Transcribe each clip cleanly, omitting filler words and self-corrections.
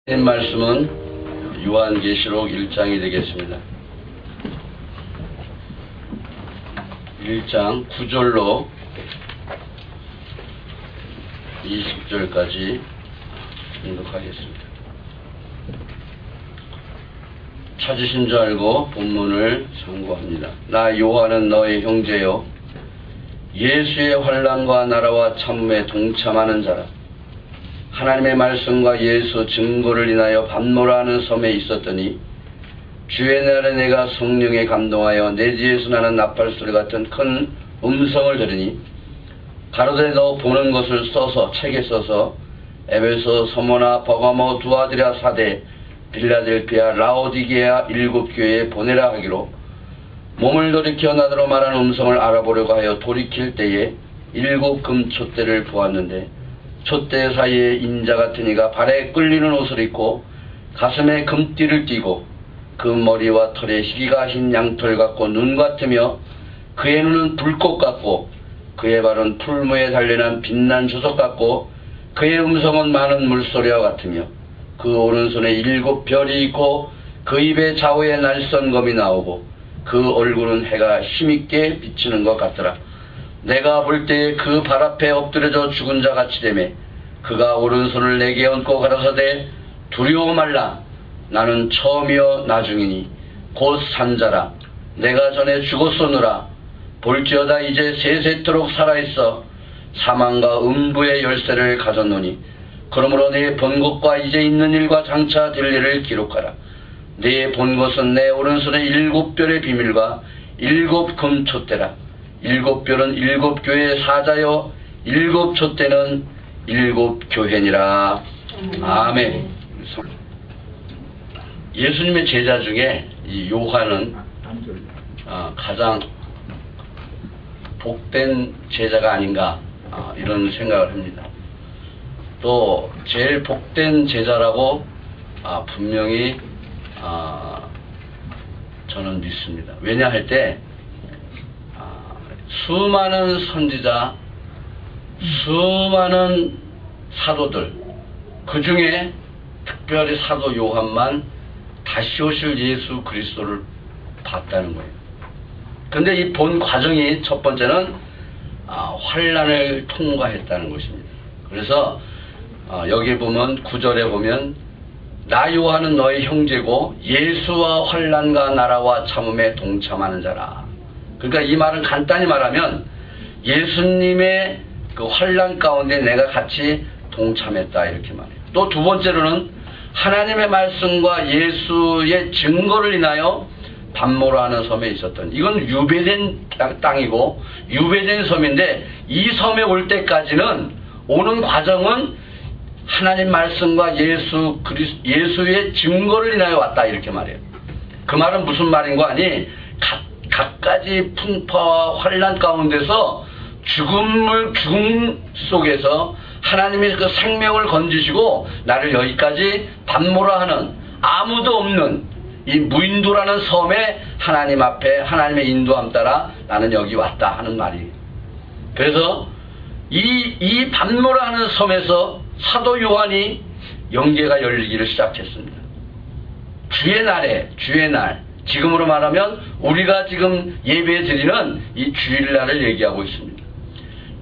말씀은 요한계시록 1장이 되겠습니다. 1장 9절로 20절까지 읽도록하겠습니다. 찾으신 줄 알고 본문을 참고합니다. 나 요한은 너의 형제요 예수의 환난과 나라와 참음에 동참하는 자라. 하나님의 말씀과 예수 증거를 인하여 반모라는 섬에 있었더니 주의 날에 내가 성령에 감동하여 내 뒤에서 나는 나팔소리 같은 큰 음성을 들으니 가로되 너 보는 것을 써서 책에 써서 에베소, 서모나, 버가모, 두아디라, 사대, 빌라델피아, 라오디게아 7교회에 보내라 하기로 몸을 돌이켜 나더러 말하는 음성을 알아보려고 하여 돌이킬 때에 7 금촛대를 보았는데 촛대 사이에 인자 같은 이가 발에 끌리는 옷을 입고 가슴에 금띠를 띠고 그 머리와 털에 희기가 흰 양털 같고 눈 같으며 그의 눈은 불꽃 같고 그의 발은 풀무에 달려난 빛난 주석 같고 그의 음성은 많은 물소리와 같으며 그 오른손에 7 별이 있고 그 입에 좌우에 날선검이 나오고 그 얼굴은 해가 힘있게 비치는 것 같더라. 내가 볼 때에 그 발 앞에 엎드려져 죽은 자 같이 되매 그가 오른손을 내게 얹고 가라사대 두려워 말라. 나는 처음이요 나중이니 곧 산자라. 내가 전에 죽었소노라. 볼지어다 이제 세세토록 살아있어 사망과 음부의 열쇠를 가졌노니 그러므로 내 본 것과 이제 있는 일과 장차 될 일을 기록하라. 내 본 것은 내 오른손의 7 별의 비밀과 7 금촛대라. 7 별은 7 교회의 사자요 7 촛대는 7 교회니라. 아멘. 예수님의 제자 중에 이 요한은 가장 복된 제자가 아닌가 이런 생각을 합니다. 또 제일 복된 제자라고 분명히 저는 믿습니다. 왜냐 할 때 수많은 선지자, 수많은 사도들, 그 중에 특별히 사도 요한만 다시 오실 예수 그리스도를 봤다는 거예요. 근데 이 본 과정이 첫 번째는 환난을 통과했다는 것입니다. 그래서 여기 보면 9절에 보면 나 요한은 너의 형제고 예수와 환난과 나라와 참음에 동참하는 자라. 그러니까 이 말은 간단히 말하면 예수님의 그 환난 가운데 내가 같이 동참했다 이렇게 말해요. 또 두 번째로는 하나님의 말씀과 예수의 증거를 인하여 반모라는 섬에 있었던, 이건 유배된 땅이고 유배된 섬인데 이 섬에 올 때까지는 오는 과정은 하나님 말씀과 예수의 증거를 인하여 왔다 이렇게 말해요. 그 말은 무슨 말인 거 아니? 갖가지 풍파와 환난 가운데서 죽음 속에서 하나님의 그 생명을 건지시고 나를 여기까지 반모라 하는 아무도 없는 이 무인도라는 섬에 하나님 앞에 하나님의 인도함 따라 나는 여기 왔다 하는 말이에요. 그래서 이 반모라 하는 섬에서 사도 요한이 영계가 열리기를 시작했습니다. 주의 날, 지금으로 말하면 우리가 지금 예배 드리는 이 주일날을 얘기하고 있습니다.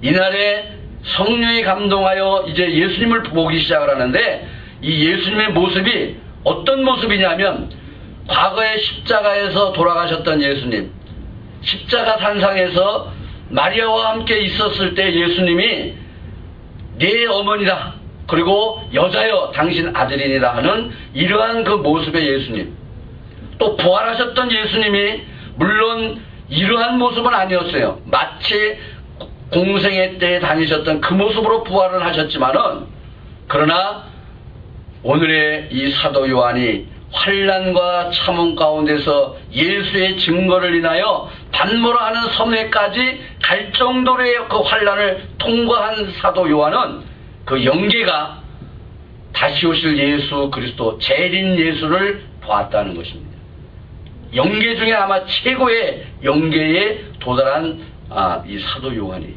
이날에 성령이 감동하여 이제 예수님을 보기 시작을 하는데 이 예수님의 모습이 어떤 모습이냐면 과거에 십자가에서 돌아가셨던 예수님, 십자가 산상에서 마리아와 함께 있었을 때 예수님이 네 어머니다, 그리고 여자여 당신 아들이니라 하는 이러한 그 모습의 예수님, 또 부활하셨던 예수님이 물론 이러한 모습은 아니었어요. 마치 공생애 때 다니셨던 그 모습으로 부활을 하셨지만은, 그러나 오늘의 이 사도 요한이 환난과 참음 가운데서 예수의 증거를 인하여 반모라 하는 섬에까지 갈 정도의 그 환난을 통과한 사도 요한은 그 영계가 다시 오실 예수 그리스도 재림 예수를 보았다는 것입니다. 영계 중에 아마 최고의 영계에 도달한 이 사도 요한이에요.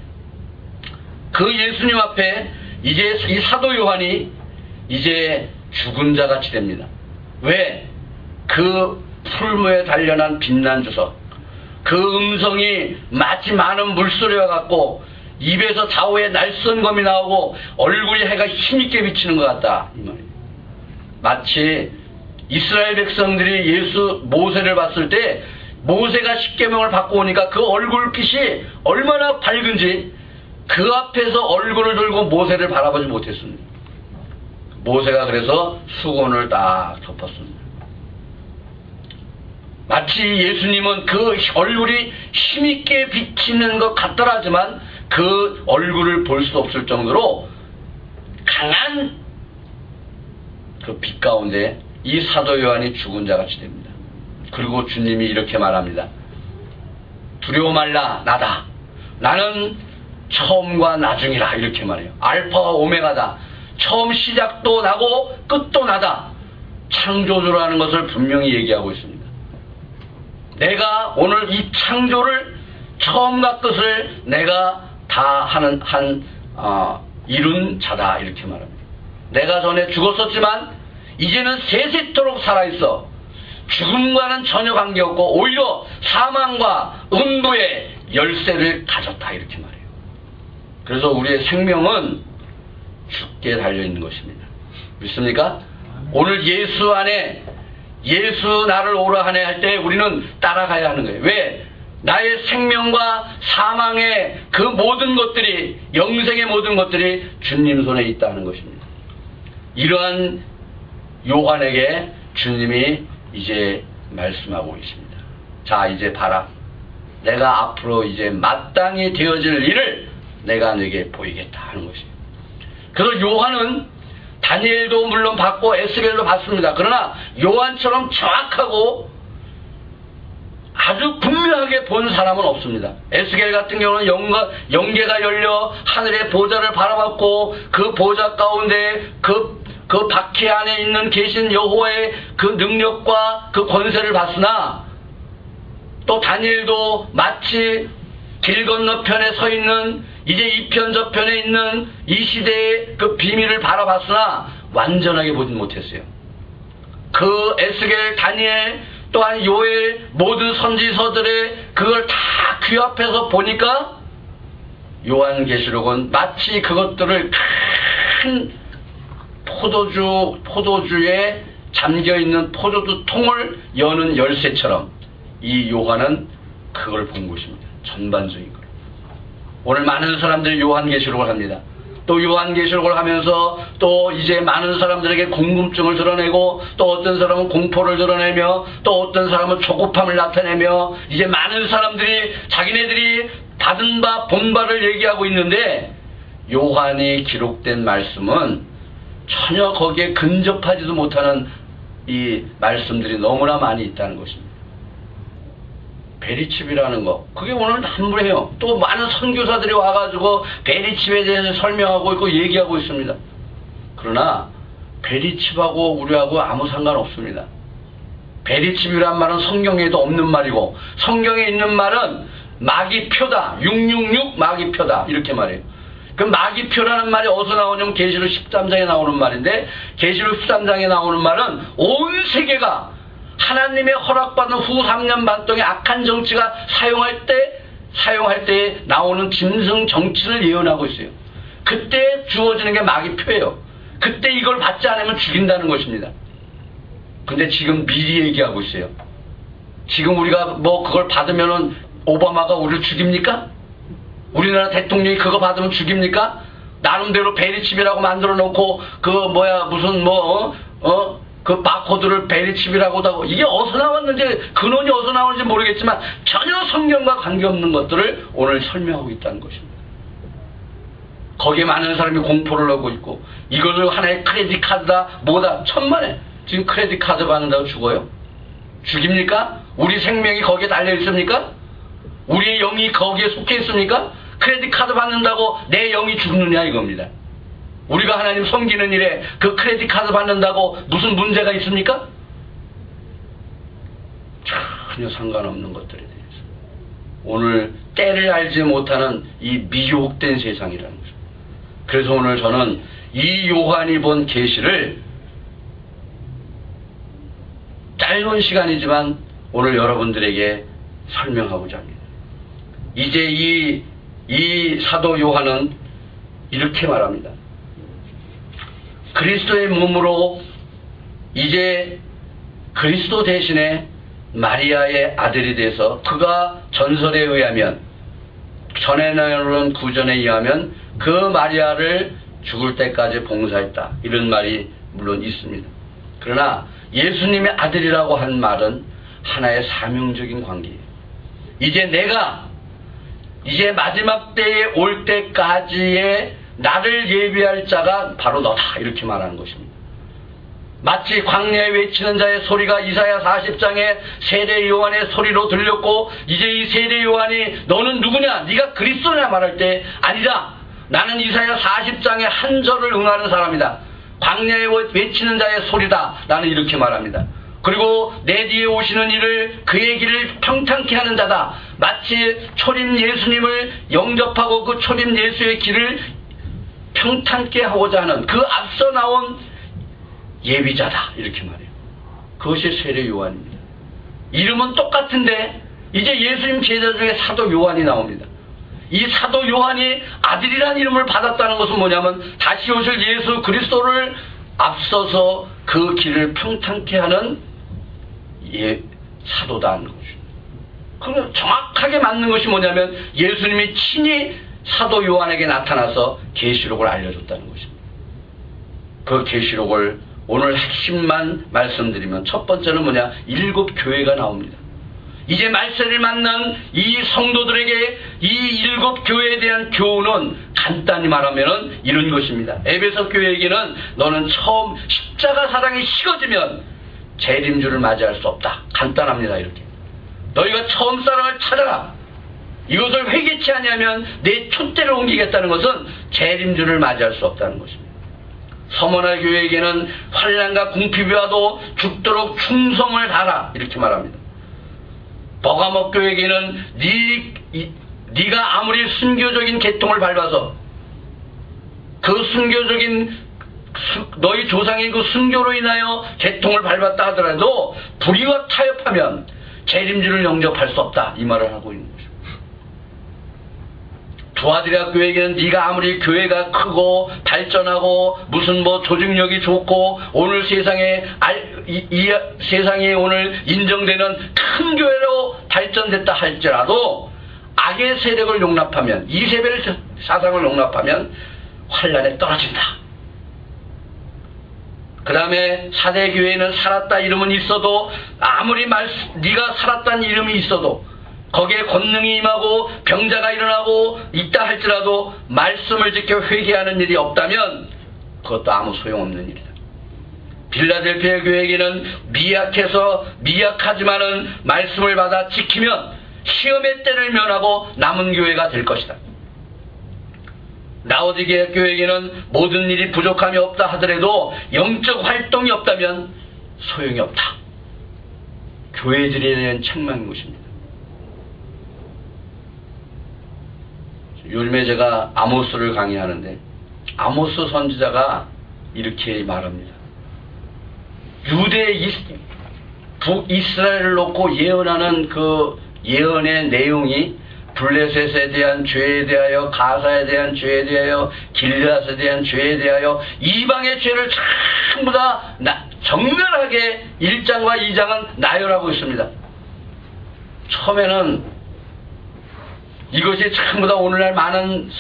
그 예수님 앞에 이제 이 사도 요한이 이제 죽은 자 같이 됩니다. 왜? 그 풀무에 단련한 빛난 주석, 그 음성이 마치 많은 물소리와 같고 입에서 좌우에 날선 검이 나오고 얼굴에 해가 힘있게 비치는 것 같다, 이 말이에요. 마치 이스라엘 백성들이 모세를 봤을 때 모세가 십계명을 받고 오니까 그 얼굴빛이 얼마나 밝은지 그 앞에서 얼굴을 들고 모세를 바라보지 못했습니다. 모세가 그래서 수건을 딱 덮었습니다. 마치 예수님은 그 얼굴이 힘있게 비치는 것 같더라지만 그 얼굴을 볼 수 없을 정도로 강한 그 빛 가운데 이 사도 요한이 죽은 자 같이 됩니다. 그리고 주님이 이렇게 말합니다. 두려워 말라, 나다. 나는 처음과 나중이라, 이렇게 말해요. 알파와 오메가다. 처음 시작도 나고 끝도 나다. 창조주라는 것을 분명히 얘기하고 있습니다. 내가 오늘 이 창조를 처음과 끝을 내가 다 이룬 자다, 이렇게 말합니다. 내가 전에 죽었었지만 이제는 세세토록 살아있어. 죽음과는 전혀 관계없고 오히려 사망과 음부의 열쇠를 가졌다, 이렇게 말해요. 그래서 우리의 생명은 죽게 달려있는 것입니다. 믿습니까? 오늘 예수 안에, 예수 나를 오라 하네 할 때 우리는 따라가야 하는 거예요. 왜? 나의 생명과 사망의 그 모든 것들이, 영생의 모든 것들이 주님 손에 있다는 것입니다. 이러한 요한에게 주님이 이제 말씀하고 있습니다. 자, 이제 봐라. 내가 앞으로 이제 마땅히 되어질 일을 내가 너에게 보이겠다 하는 것이에요. 그래서 요한은 다니엘도 물론 받고 에스겔도 받습니다. 그러나 요한처럼 정확하고 아주 분명하게 본 사람은 없습니다. 에스겔 같은 경우는 영계가 열려 하늘의 보좌를 바라봤고 그 보좌 가운데 그 바퀴 안에 있는 계신 여호와의 그 능력과 그 권세를 봤으나, 또 다니엘도 마치 길 건너편에 서 있는 이제 이 편 저편에 있는 이 시대의 그 비밀을 바라봤으나 완전하게 보진 못했어요. 그 에스겔, 다니엘, 또한 요엘 모든 선지서들의 그걸 다 귀 앞에서 보니까 요한계시록은 마치 그것들을 큰 포도주에 잠겨있는 포도주 통을 여는 열쇠처럼 이 요한은 그걸 본 것입니다. 전반적인 걸. 오늘 많은 사람들이 요한계시록을 합니다. 또 요한계시록을 하면서 또 이제 많은 사람들에게 궁금증을 드러내고, 또 어떤 사람은 공포를 드러내며, 또 어떤 사람은 조급함을 나타내며, 이제 많은 사람들이 자기네들이 받은 바, 본 바를 얘기하고 있는데, 요한이 기록된 말씀은 전혀 거기에 근접하지도 못하는 이 말씀들이 너무나 많이 있다는 것입니다. 베리칩이라는 거, 그게 오늘 함부해요. 또 많은 선교사들이 와가지고 베리칩에 대해서 설명하고 있고 얘기하고 있습니다. 그러나 베리칩하고 우리하고 아무 상관없습니다. 베리칩이란 말은 성경에도 없는 말이고, 성경에 있는 말은 마귀표다, 666 마귀표다, 이렇게 말해요. 그 마귀표라는 말이 어디서 나오냐면 계시록 13장에 나오는 말인데, 계시록 13장에 나오는 말은 온 세계가 하나님의 허락받은 후 3년 반 동안 악한 정치가 사용할 때 나오는 짐승 정치를 예언하고 있어요. 그때 주어지는 게 마귀표예요. 그때 이걸 받지 않으면 죽인다는 것입니다. 근데 지금 미리 얘기하고 있어요. 지금 우리가 그걸 받으면은 오바마가 우리를 죽입니까? 우리나라 대통령이 그거 받으면 죽입니까? 나름대로 베리칩이라고 만들어 놓고 그 바코드를 베리칩이라고도 하고, 이게 어디서 나왔는지, 근원이 어디서 나오는지 모르겠지만 전혀 성경과 관계없는 것들을 오늘 설명하고 있다는 것입니다. 거기에 많은 사람이 공포를 하고 있고, 이거를 하나의 크레딧 카드다 뭐다, 천만에 지금 크레딧 카드 받는다고 죽어요? 죽입니까? 우리 생명이 거기에 달려 있습니까? 우리의 영이 거기에 속해 있습니까? 크레딧 카드 받는다고 내 영이 죽느냐, 이겁니다. 우리가 하나님 섬기는 일에 그 크레딧 카드 받는다고 무슨 문제가 있습니까? 전혀 상관없는 것들에 대해서 오늘 때를 알지 못하는 이 미혹된 세상이라는 거죠. 그래서 오늘 저는 이 요한이 본 계시를 짧은 시간이지만 오늘 여러분들에게 설명하고자 합니다. 이제 이 사도 요한은 이렇게 말합니다. 그리스도의 몸으로 이제 그리스도 대신에 마리아의 아들이 돼서 그가 전설에 의하면, 전에 나오는 구전에 의하면 그 마리아를 죽을 때까지 봉사했다, 이런 말이 물론 있습니다. 그러나 예수님의 아들이라고 한 말은 하나의 사명적인 관계예요. 이제 마지막 때에 올 때까지의 나를 예비할 자가 바로 너다, 이렇게 말하는 것입니다. 마치 광야에 외치는 자의 소리가 이사야 40장에 세례 요한의 소리로 들렸고, 이제 이 세례 요한이 너는 누구냐, 네가 그리스도냐 말할 때, 아니다, 나는 이사야 40장의 한 절을 응하는 사람이다, 광야에 외치는 자의 소리다, 나는 이렇게 말합니다. 그리고 내 뒤에 오시는 이를, 그의 길을 평탄케 하는 자다. 마치 초림 예수님을 영접하고 그 초림 예수의 길을 평탄케 하고자 하는 그 앞서 나온 예비자다, 이렇게 말해요. 그것이 세례 요한입니다. 이름은 똑같은데 이제 예수님 제자 중에 사도 요한이 나옵니다. 이 사도 요한이 아들이라는 이름을 받았다는 것은 뭐냐면 다시 오실 예수 그리스도를 앞서서 그 길을 평탄케 하는 사도다는 것입니다. 그럼 정확하게 맞는 것이 뭐냐면 예수님이 친히 사도 요한에게 나타나서 계시록을 알려줬다는 것입니다. 그 계시록을 오늘 핵심만 말씀드리면, 첫 번째는 뭐냐, 7 교회가 나옵니다. 이제 말세를 만난 이 성도들에게 이 7 교회에 대한 교훈은 간단히 말하면 이런 것입니다. 에베소 교회에게는 너는 처음 십자가 사랑이 식어지면 재림주를 맞이할 수 없다. 간단합니다. 이렇게 너희가 처음 사랑을 찾아라. 이것을 회개치 아니하면 내 촛대를 옮기겠다는 것은 재림주를 맞이할 수 없다는 것입니다. 서머나 교회에게는 환난과 궁핍이 와도 죽도록 충성을 다하라, 이렇게 말합니다. 버가목 교회에게는 네가 아무리 순교적인 계통을 밟아서 그 순교적인 너희 조상의 그 순교로 인하여 계통을 밟았다 하더라도 불의와 타협하면 재림주를 영접할 수 없다, 이 말을 하고 있는 것입니다. 두아디라 교회에게는 네가 아무리 교회가 크고 발전하고 무슨 조직력이 좋고 오늘 세상에 세상에 오늘 인정되는 큰 교회로 발전됐다 할지라도 악의 세력을 용납하면, 이세벨 사상을 용납하면 환난에 떨어진다. 그 다음에 사대교회는 살았다 이름은 있어도, 아무리 네가 살았다는 이름이 있어도 거기에 권능이 임하고 병자가 일어나고 있다 할지라도 말씀을 지켜 회개하는 일이 없다면 그것도 아무 소용없는 일이다. 빌라델피아 교회에게는 미약하지만은 말씀을 받아 지키면 시험의 때를 면하고 남은 교회가 될 것이다. 라오디게아 교회에게는 모든 일이 부족함이 없다 하더라도 영적 활동이 없다면 소용이 없다. 교회들에 대한 책망인 것입니다. 요즘에 제가 아모스를 강의하는데 아모스 선지자가 이렇게 말합니다. 유대 북이스라엘을 놓고 예언하는 그 예언의 내용이 블레셋에 대한 죄에 대하여, 가사에 대한 죄에 대하여, 길앗에 대한 죄에 대하여 이방의 죄를 전부 다 정렬하게 1장과 2장은 나열하고 있습니다. 처음에는 이것이 전부 다 오늘날 많은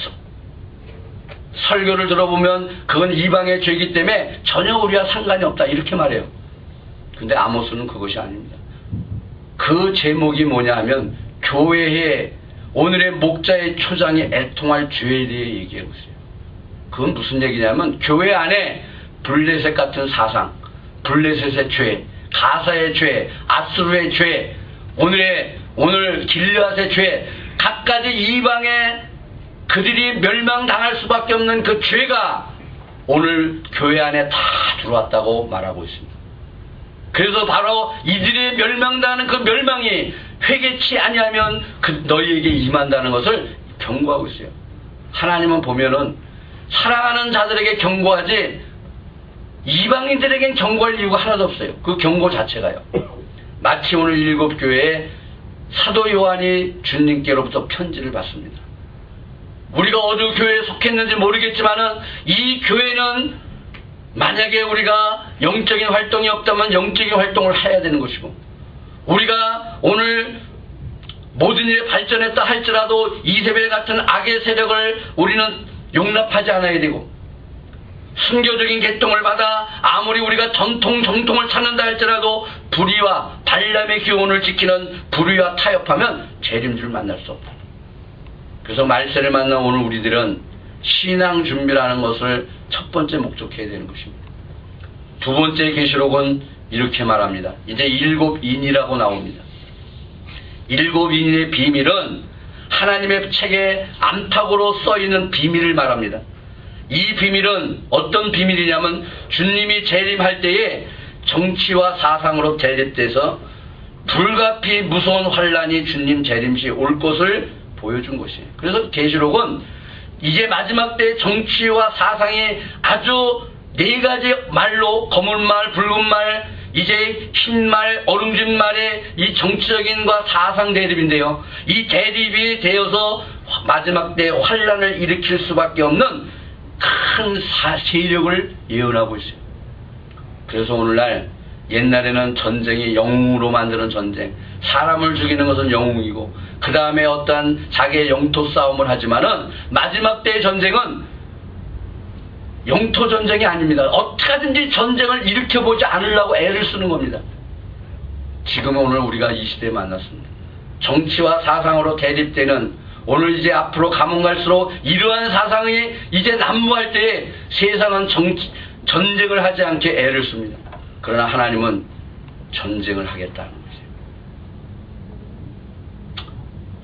설교를 들어보면 그건 이방의 죄이기 때문에 전혀 우리와 상관이 없다, 이렇게 말해요. 근데 아모스는 그것이 아닙니다. 그 제목이 뭐냐 하면 교회의 오늘의 목자의 초장에 애통할 죄에 대해 얘기하고 있어요. 그건 무슨 얘기냐면 교회 안에 블레셋 같은 사상, 블레셋의 죄, 가사의 죄, 아스루의 죄, 오늘 길앗의 죄, 각가지 이방에 그들이 멸망당할 수밖에 없는 그 죄가 오늘 교회 안에 다 들어왔다고 말하고 있습니다. 그래서 바로 이들이 멸망당하는 그 멸망이 회개치 아니하면 너희에게 임한다는 것을 경고하고 있어요. 하나님은 보면은 사랑하는 자들에게 경고하지 이방인들에겐 경고할 이유가 하나도 없어요. 그 경고 자체가요. 마치 오늘 7교회에 사도 요한이 주님께로부터 편지를 받습니다. 우리가 어느 교회에 속했는지 모르겠지만은 이 교회는 만약에 우리가 영적인 활동이 없다면 영적인 활동을 해야 되는 것이고, 우리가 오늘 모든 일에 발전했다 할지라도 이세벨 같은 악의 세력을 우리는 용납하지 않아야 되고, 순교적인 계통을 받아 아무리 우리가 정통을 찾는다 할지라도 불의와 발람의 교훈을 지키는 불의와 타협하면 재림주를 만날 수 없다. 그래서 말세를 만난 오늘 우리들은 신앙 준비라는 것을 첫 번째 목적해야 되는 것입니다. 두 번째 계시록은 이렇게 말합니다. 이제 7인이라고 나옵니다. 7인의 비밀은 하나님의 책에 암탉으로 써있는 비밀을 말합니다. 이 비밀은 어떤 비밀이냐면 주님이 재림할 때에 정치와 사상으로 대립돼서 불가피 무서운 환란이 주님 재림 시에 올 것을 보여준 것이에요. 그래서 계시록은 이제 마지막 때 정치와 사상이 아주 4가지 말로, 검은 말, 붉은 말, 이제 흰 말, 얼음진 말의 이 정치적인과 사상 대립인데요. 이 대립이 되어서 마지막 때 환란을 일으킬 수밖에 없는 큰 세력을 예언하고 있어요. 그래서 오늘날 옛날에는 전쟁이 영웅으로 만드는 전쟁, 사람을 죽이는 것은 영웅이고 그 다음에 어떠한 자기의 영토 싸움을 하지만은 마지막 때의 전쟁은 영토 전쟁이 아닙니다. 어떻게든지 전쟁을 일으켜보지 않으려고 애를 쓰는 겁니다. 지금 오늘 우리가 이 시대에 만났습니다. 정치와 사상으로 대립되는, 오늘 이제 앞으로 가면 갈수록 이러한 사상이 이제 난무할 때에 세상은 전쟁을 하지 않게 애를 씁니다. 그러나 하나님은 전쟁을 하겠다는 거죠.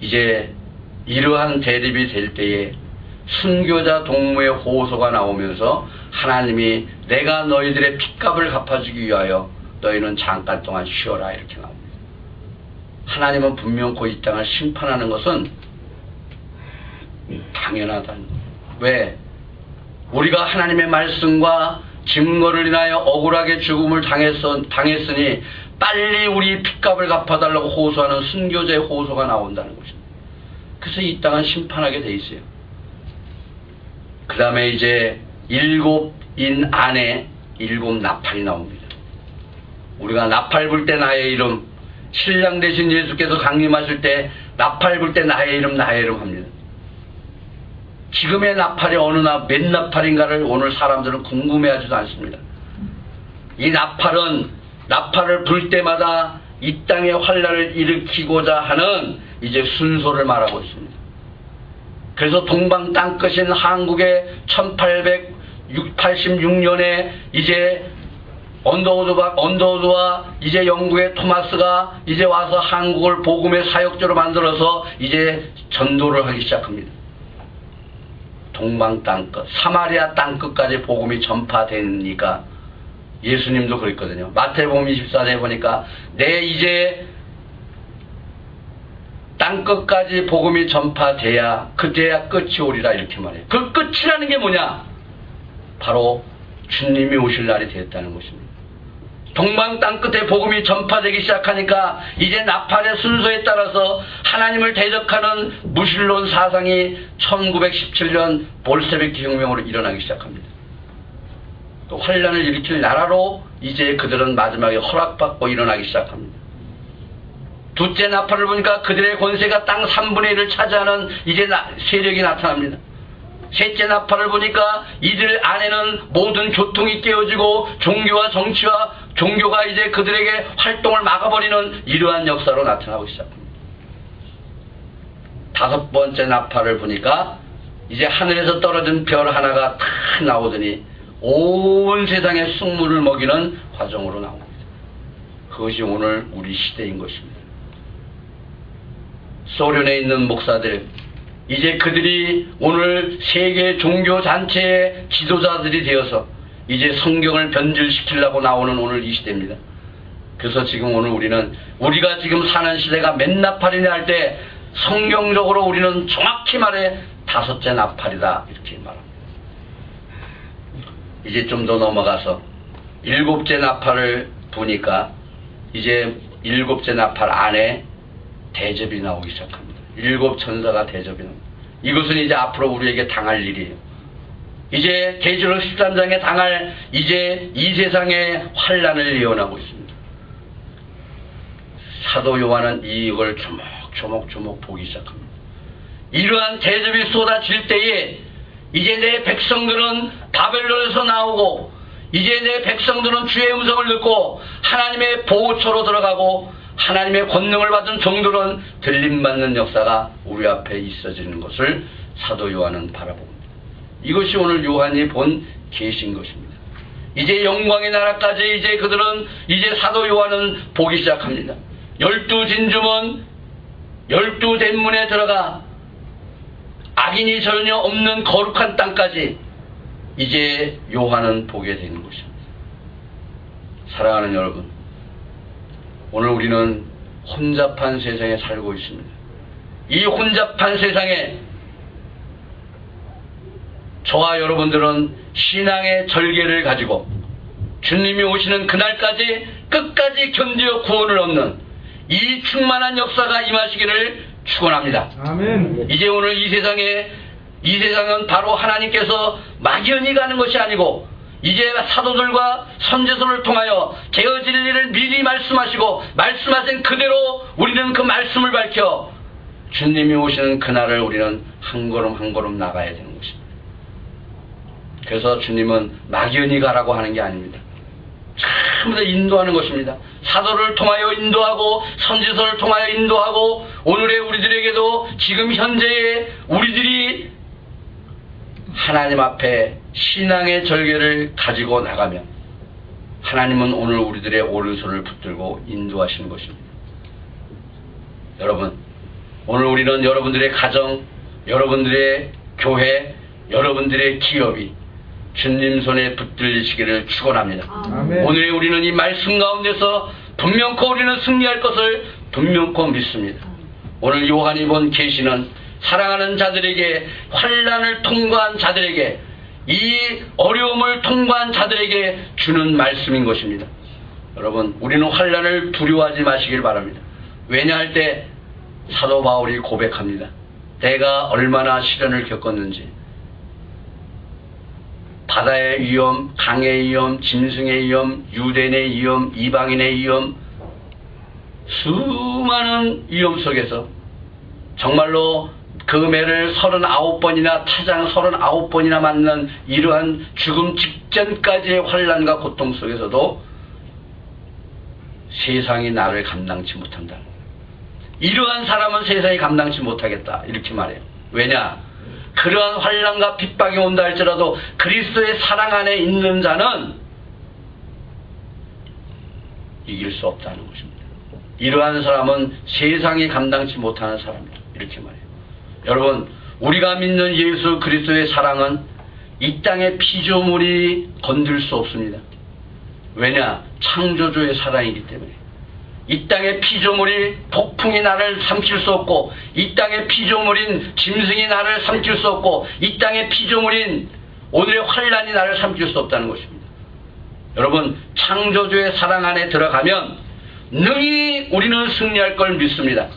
이제 이러한 대립이 될 때에 순교자 동무의 호소가 나오면서 하나님이 내가 너희들의 핏값을 갚아주기 위하여 너희는 잠깐 동안 쉬어라 이렇게 나옵니다. 하나님은 분명코 이 땅을 심판하는 것은 당연하다는 거예요. 왜? 우리가 하나님의 말씀과 증거를 인하여 억울하게 죽음을 당했으니 빨리 우리 핏값을 갚아달라고 호소하는 순교자의 호소가 나온다는 것입니다. 그래서 이 땅은 심판하게 돼 있어요. 그 다음에 이제 7인 안에 7 나팔이 나옵니다. 우리가 나팔 불 때 나의 이름, 신랑 되신 예수께서 강림하실 때 나팔 불 때 나의 이름 합니다. 지금의 나팔이 어느 몇 나팔인가를 오늘 사람들은 궁금해하지도 않습니다. 이 나팔을 불 때마다 이 땅의 환란을 일으키고자 하는 이제 순서를 말하고 있습니다. 그래서 동방 땅끝인 한국의 1886년에 이제 언더우드와 이제 영국의 토마스가 이제 와서 한국을 복음의 사역지로 만들어서 이제 전도를 하기 시작합니다. 동방 땅끝, 사마리아 땅끝까지 복음이 전파되니까 예수님도 그랬거든요. 마태복음 24장에 보니까 내 이제 땅끝까지 복음이 전파돼야 그때야 끝이 오리라 이렇게 말해요. 그 끝이라는 게 뭐냐? 바로 주님이 오실 날이 되었다는 것입니다. 동방 땅끝에 복음이 전파되기 시작하니까 이제 나팔의 순서에 따라서 하나님을 대적하는 무신론 사상이 1917년 볼셰비키 혁명으로 일어나기 시작합니다. 또 환란을 일으킬 나라로 이제 그들은 마지막에 허락받고 일어나기 시작합니다. 둘째 나팔을 보니까 그들의 권세가 땅 3분의 1을 차지하는 이제 세력이 나타납니다. 셋째 나팔을 보니까 이들 안에는 모든 교통이 깨어지고 종교와 정치와 종교가 이제 그들에게 활동을 막아버리는 이러한 역사로 나타나고 시작합니다. 다섯 번째 나팔을 보니까 이제 하늘에서 떨어진 별 하나가 탁 나오더니 온 세상의 식물을 먹이는 과정으로 나옵니다. 그것이 오늘 우리 시대인 것입니다. 소련에 있는 목사들, 이제 그들이 오늘 세계 종교 단체의 지도자들이 되어서 이제 성경을 변질시키려고 나오는 오늘 이 시대입니다. 그래서 지금 오늘 우리가 지금 사는 시대가 몇 나팔이냐 할 때 성경적으로 우리는 정확히 말해 다섯째 나팔이다 이렇게 말합니다. 이제 좀 더 넘어가서 일곱째 나팔을 보니까 이제 7째 나팔 안에 대접이 나오기 시작합니다. 7 천사가 대접이 나옵니다. 이것은 이제 앞으로 우리에게 당할 일이에요. 이제 계시록 13장에 당할 이제 이 세상의 환란을 예언하고 있습니다. 사도 요한은 이걸 조목조목 보기 시작합니다. 이러한 대접이 쏟아질 때에 이제 내 백성들은 바벨론에서 나오고 이제 내 백성들은 주의 음성을 듣고 하나님의 보호처로 들어가고 하나님의 권능을 받은 종들은 들림받는 역사가 우리 앞에 있어지는 것을 사도 요한은 바라봅니다. 이것이 오늘 요한이 본 계시인 것입니다. 이제 영광의 나라까지 이제 그들은 이제 사도 요한은 보기 시작합니다. 12진주문 12대문에 들어가 악인이 전혀 없는 거룩한 땅까지 이제 요한은 보게 되는 것입니다. 사랑하는 여러분, 오늘 우리는 혼잡한 세상에 살고 있습니다. 이 혼잡한 세상에 저와 여러분들은 신앙의 절개를 가지고 주님이 오시는 그날까지 끝까지 견디어 구원을 얻는 이 충만한 역사가 임하시기를 축원합니다. 아멘. 이제 오늘 이 세상은 바로 하나님께서 막연히 가는 것이 아니고 이제 사도들과 선지서를 통하여 되어질 일을 미리 말씀하시고 말씀하신 그대로 우리는 그 말씀을 밝혀 주님이 오시는 그날을 우리는 한 걸음 한 걸음 나가야 되는 것입니다. 그래서 주님은 막연히 가라고 하는 게 아닙니다. 전부 다 인도하는 것입니다. 사도를 통하여 인도하고 선지서를 통하여 인도하고 오늘의 우리들에게도 지금 현재의 우리들이 하나님 앞에 신앙의 절개를 가지고 나가면 하나님은 오늘 우리들의 오른손을 붙들고 인도하시는 것입니다. 여러분, 오늘 우리는 여러분들의 가정, 여러분들의 교회, 여러분들의 기업이 주님 손에 붙들리시기를 축원합니다. 아멘. 오늘의 우리는 이 말씀 가운데서 분명코 우리는 승리할 것을 분명코 믿습니다. 오늘 요한이 본 계시는 사랑하는 자들에게, 환난을 통과한 자들에게, 이 어려움을 통과한 자들에게 주는 말씀인 것입니다. 여러분, 우리는 환난을 두려워하지 마시길 바랍니다. 왜냐할 때 사도 바울이 고백합니다. 내가 얼마나 시련을 겪었는지, 바다의 위험, 강의 위험, 짐승의 위험, 유대인의 위험, 이방인의 위험, 수많은 위험 속에서 정말로 그 매를 39번이나 타장 39번이나 맞는 이러한 죽음 직전까지의 환난과 고통 속에서도 세상이 나를 감당치 못한다. 이러한 사람은 세상이 감당치 못하겠다, 이렇게 말해요. 왜냐? 그러한 환난과 핍박이 온다 할지라도 그리스도의 사랑 안에 있는 자는 이길 수 없다는 것입니다. 이러한 사람은 세상이 감당치 못하는 사람이다, 이렇게 말해요. 여러분, 우리가 믿는 예수 그리스도의 사랑은 이 땅의 피조물이 건들 수 없습니다. 왜냐? 창조주의 사랑이기 때문에. 이 땅의 피조물이 폭풍이 나를 삼킬 수 없고, 이 땅의 피조물인 짐승이 나를 삼킬 수 없고, 이 땅의 피조물인 오늘의 환난이 나를 삼킬 수 없다는 것입니다. 여러분, 창조주의 사랑 안에 들어가면 능히 우리는 승리할 걸 믿습니다.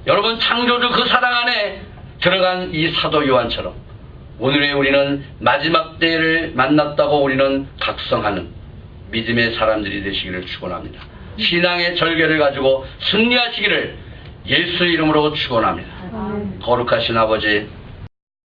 여러분, 창조주 그 사랑 안에 들어간 이 사도 요한처럼 오늘의 우리는 마지막 때를 만났다고 우리는 각성하는 믿음의 사람들이 되시기를 축원합니다. 신앙의 절개를 가지고 승리하시기를 예수 이름으로 축원합니다. 거룩하신 아버지,